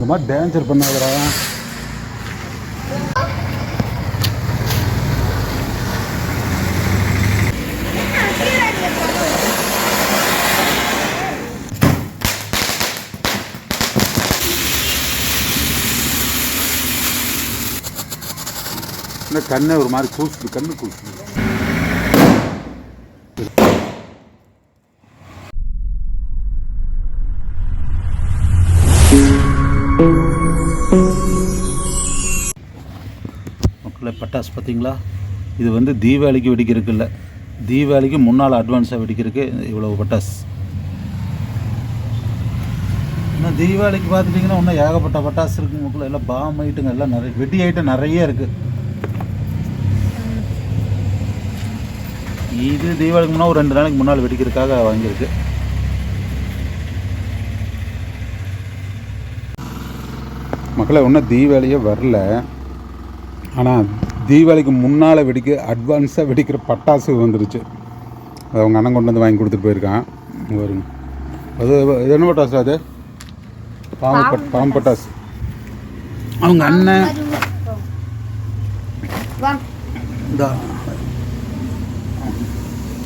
இந்த மாதிரி டேஞ்சர் பண்ணாதடா. இந்த கண்ணை ஒரு மாதிரி கூசுது, கண்ணு கூசுது. மக்களை பட்டாசு பார்த்தீங்களா? இது வந்து தீபாவளிக்கு வெடிக்கிறதுக்கு இல்லை, தீபாவளிக்கு முன்னால் அட்வான்ஸாக வெடிக்கிறதுக்கு இவ்வளோ பட்டாசு. இன்னும் தீபாவளிக்கு பார்த்துட்டிங்கன்னா இன்னும் ஏகப்பட்ட பட்டாசு இருக்குது மக்களை. எல்லாம் பாம் ஐட்டுங்க, எல்லாம் நிறைய வெடி ஐட்டம் நிறைய இருக்குது. இது தீபாவளிக்கு முன்னால் ஒரு 2 நாளைக்கு முன்னால் வெடிக்கிறதுக்காக வாங்கியிருக்கு. மக்களை இன்னும் தீபாவளியே வரல, ஆனால் தீபாவளிக்கு முன்னால் அட்வான்ஸாக வெடிக்கிற பட்டாசு வந்துருச்சு. அது அவங்க அண்ணன் கொண்டு வந்து வாங்கி கொடுத்துட்டு போயிருக்கான். வருங்க, அது இது என்ன பட்டாசு? அது பாம்பு பட்டாசு. அவங்க அண்ணன்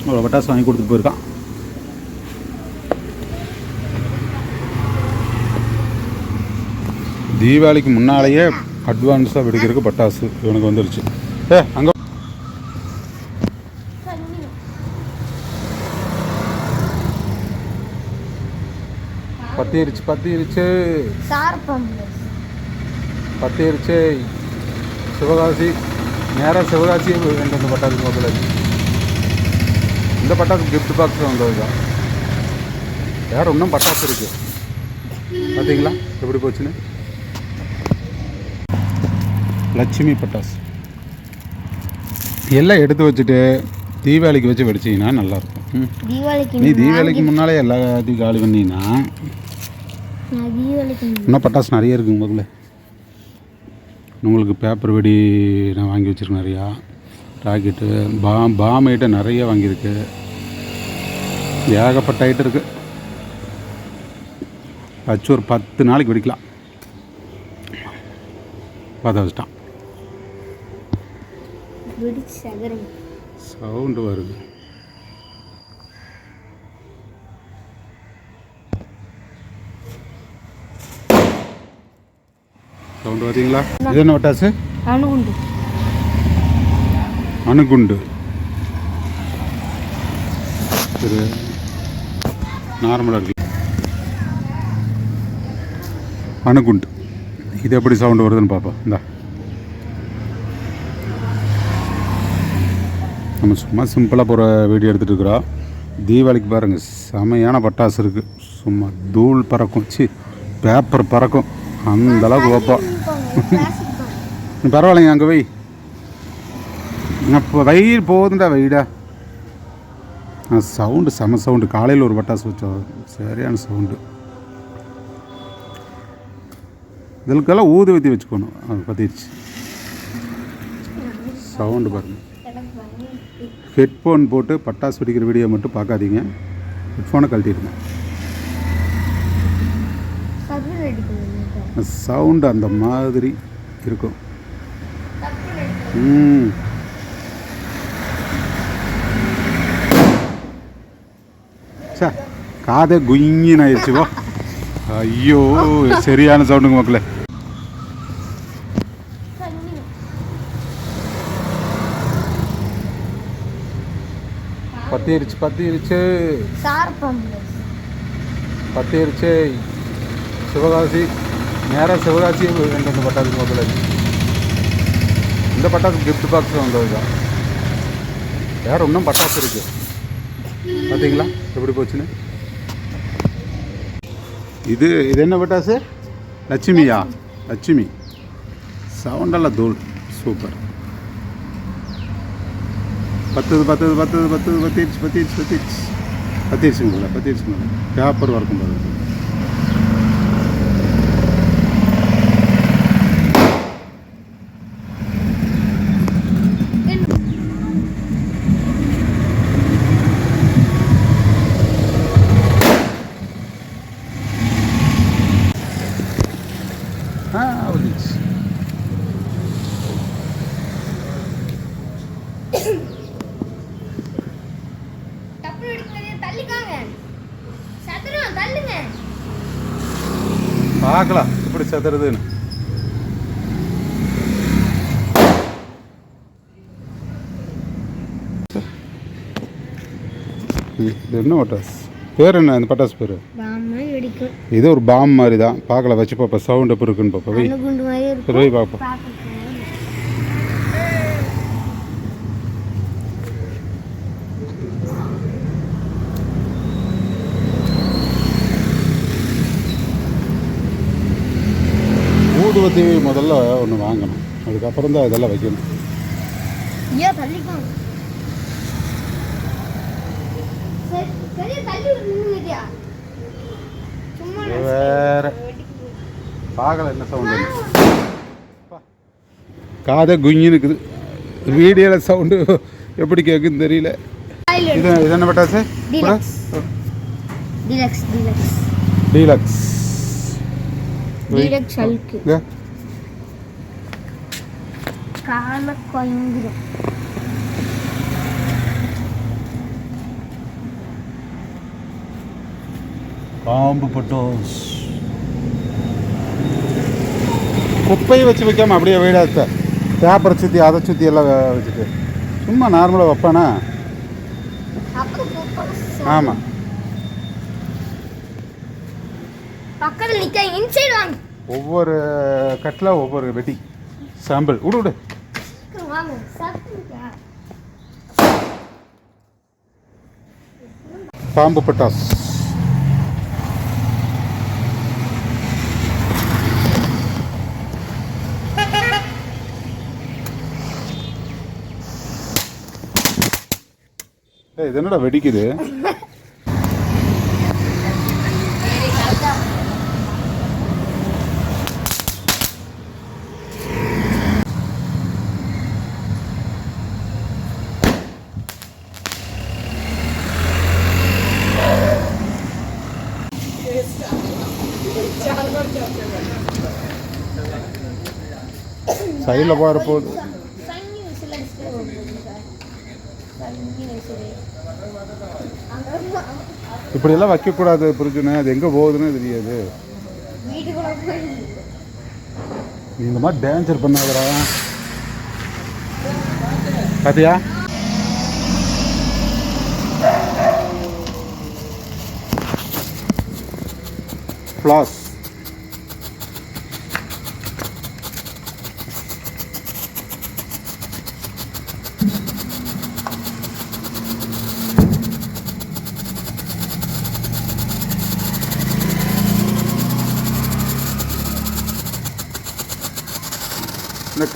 அவ்வளோ பட்டாசு வாங்கி கொடுத்துட்டு போயிருக்கான். தீபாவளிக்கு முன்னாலேயே அட்வான்ஸாக வெடிக்கிறதுக்கு பட்டாசு இவனுக்கு வந்துருச்சு. அங்கே பத்திருச்சு சிவகாசி, நேராக சிவகாசி 2 பட்டாசு மொபைல். இந்த பட்டாசு கிஃப்ட் பாக்ஸ் வந்தது தான். வேறு இன்னும் பட்டாசு இருக்குது பார்த்தீங்களா எப்படி போச்சுன்னு. லட்சுமி பட்டாசு எல்லாம் எடுத்து வச்சுட்டு தீபாவளிக்கு வச்சு வெடிச்சிங்கன்னா நல்லாயிருக்கும். நீ தீபாவளிக்கு முன்னாலே எல்லாத்தையும் காலி பண்ணினா இன்னும் பட்டாசு நிறைய இருக்குங்க முதல்ல. உங்களுக்கு பேப்பர் வெடி நான் வாங்கி வச்சுருக்கேன் நிறையா. ராக்கெட்டு பாம் ஐட்டம் நிறைய வாங்கியிருக்கு. ஏகப்பட்ட ஐட்டம் இருக்குது. வச்சு ஒரு 10 நாளைக்கு வெடிக்கலாம். பார்த்து வச்சுட்டான். சவுண்டு வருது. சவுண்டு பார்த்தீங்களா? இது என்ன பட்டாசு? அணுகுண்டு. சரி, நார்மலாக இருக்கு. அணுகுண்டு இது எப்படி சவுண்டு வருதுன்னு பார்ப்போம். இந்தா, நம்ம சும்மா சிம்பிளாக போகிற வீடியோ எடுத்துகிட்டு இருக்கிறோம். தீபாவளிக்கு பாருங்கள், செமையான பட்டாசு இருக்குது. சும்மா தூள் பறக்கும், பேப்பர் பறக்கும், அந்த அளவுக்கு வைப்போம். பரவாயில்லைங்க, அங்கே வை. இப்போ வயிறு போகுதுண்டா, வைடா. சவுண்டு செம சவுண்டு. காலையில் ஒரு பட்டாசு வச்சோம், சரியான சவுண்டு. இதுக்கெல்லாம் ஊதுவத்தி வச்சுக்கணும். அது பற்றிடுச்சு. சவுண்டு பாருங்கள். ஹெட்ஃபோன் போட்டு பட்டாசு வெடிக்கிற வீடியோ மட்டும் பார்க்காதீங்க, ஹெட்ஃபோனை கழட்டிடுங்க. சவுண்டு அந்த மாதிரி இருக்கும். காதை குயின்னு ஆயிடுச்சுவோ. ஐயோ, சரியான சவுண்டுங்க மக்களே. பத்திருச்சு சிவகாசி, நேராக சிவகாசி 2 பட்டாசு மொபைல். இந்த பட்டாசு கிஃப்ட் பாக்ஸ் வந்தது தான். வேறு இன்னும் பட்டாசு இருக்குது பார்த்தீங்களா எப்படி போச்சுன்னு. இது என்ன பட்டாசு? லட்சுமியா? லட்சுமி. சவுண்டெல்லாம் தூள், சூப்பர். பத்திருச்சுங்களா? பேப்பர் வரைக்கும் பாருங்க. வந்துச்சு. பார்க்கலாம் எப்படி செத்துறதுன்னு. இது என்ன பட்டாஸ் பேர் என்ன? இந்த பட்டாசு பேர் இது ஒரு பாம் மாதிரி தான். பார்க்கல வச்சு பாப்பா சவுண்ட் எப்படி இருக்குன்னு பாப்பா. போய் பார்ப்போம். ஊதுவத்தி முதல்ல ஒன்று வாங்கணும், அதுக்கப்புறம் தான் இதெல்லாம் வைக்கணும். வேற பார்க்கல என்ன சவுண்டு. காதை குஞ்சின்னு இருக்குது. வீடியோவில் சவுண்டு எப்படி கேட்குன்னு தெரியல. இது என்ன பட்டாசு? டீலக்ஸ் பாம்பு பட்டாஸ். குப்பையை வச்சு வைக்காம அப்படியே வீடாத்த பேப்பரை சுற்றி அதை சுற்றி எல்லாம் வச்சுட்டு சும்மா நார்மலாக வைப்பானா? ஆமாம். ஒவ்வொரு கட்டில் ஒவ்வொரு வெடி சாம்பிள் விடு விடு. பாம்பு பட்டாஸ். இது என்னடா வெடிக்குது? சைடில் போகிற போகுது. இப்படியெல்லாம் வைக்கக்கூடாது புரிஞ்சுன்னு. அது எங்கே போகுதுன்னு தெரியாது. இந்த மாதிரி டேஞ்சர் பண்ணாதடா. பாத்தியா? ஃப்ளாஸ்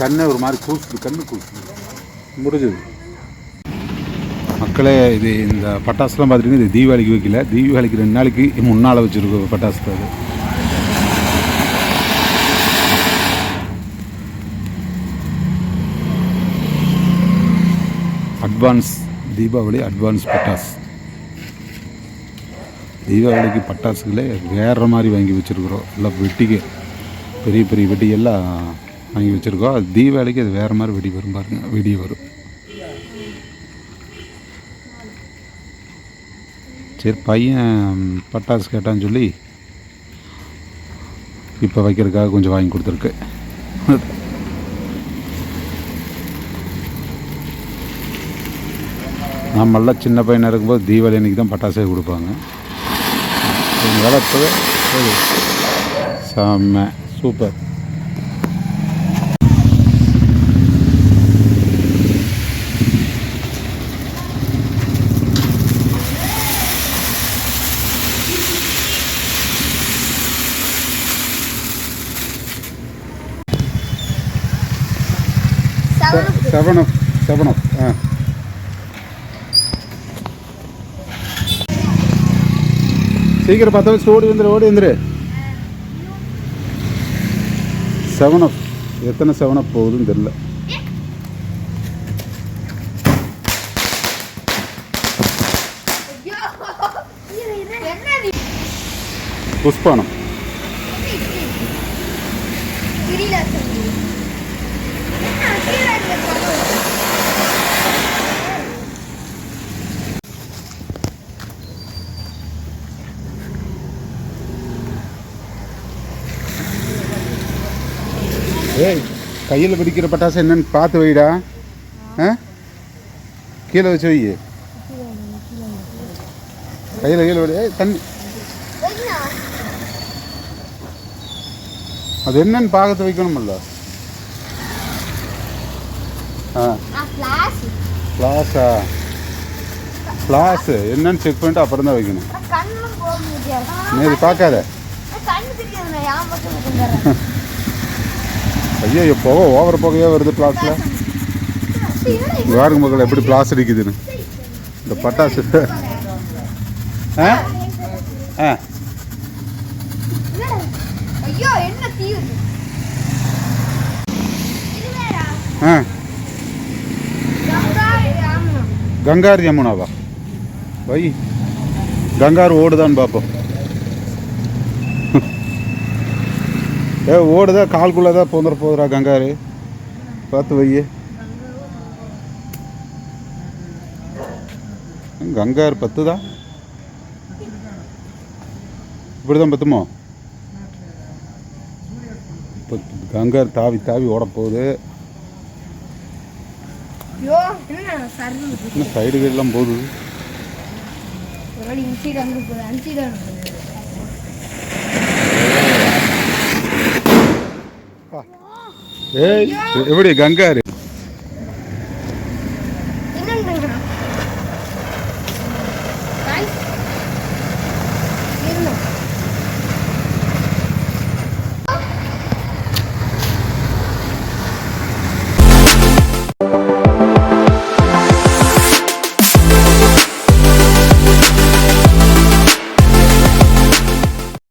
கண்ணை ஒரு மாதிரி கூசுது. கண்ணு கூசுது. முடிஞ்சது மக்களே. இது இந்த பட்டாசுலாம் பார்த்துட்டிங்கன்னா இது தீபாவளிக்கு வைக்கல. தீபாவளிக்கு 2 நாளைக்கு முன்னால் வச்சுருக்கோம் பட்டாசு. அது அட்வான்ஸ் தீபாவளி அட்வான்ஸ் பட்டாசு. தீபாவளிக்கு பட்டாசுகளே வேறு மாதிரி வாங்கி வச்சுருக்குறோம். எல்லாம் வெட்டிக்கு பெரிய பெரிய வெட்டியெல்லாம் வாங்கி வச்சுருக்கோம். அது தீபாவளிக்கு அது வேறு மாதிரி வெடி வரும் பாருங்கள். வெடி வரும். சரி பையன் பட்டாசு கேட்டான்னு சொல்லி இப்போ வைக்கிறதுக்காக கொஞ்சம் வாங்கி கொடுத்துருக்கு. நம்மளாம் சின்ன பையனாக இருக்கும்போது தீபாவளி அன்றைக்கி தான் பட்டாசே கொடுப்பாங்க. வளர்ப்பு செம்ம சூப்பர். செவன் அப் சீக்கிரம் 10 வச்சு ஓடி வந்துரு. 7 அப் எத்தனை 7 அப் போகுதுன்னு தெரியல. புஷ்பானம் ஏய், கையில் பிடிக்கிற பட்டாசு என்னன்னு பார்த்து வைடா. கீழே வச்சு வை. கையில் கீழே வை. தண்ணி அது என்னன்னு பார்த்து வைக்கணும்ல. ஃப்ளாஷா? ஃப்ளாஷு என்னன்னு செக் பண்ணிட்டு அப்புறம் தான் வைக்கணும். நீ இது பார்க்காத. ஐயோ, புகை ஓவர் புகையாக வருது பிளாஸில். வாருங்க மக்கள் எப்படி பிளாஸ் அடிக்குதுன்னு இந்த பட்டாசு. ஆ ஆ ஆ கங்கார் யமுனாவா? வை, கங்கார் ஓடுதான்னு பார்ப்போம். ஓடுதா? கால்குள்ளே தான் போதுரா கங்காரு. பார்த்து வை. கங்கார் பத்துதா? இப்படி தான் பத்துமோ? கங்கார் தாவி தாவி ஓட போகுது. சைடுகள்லாம் போகுது. ஏய், எப்படி கங்காரு?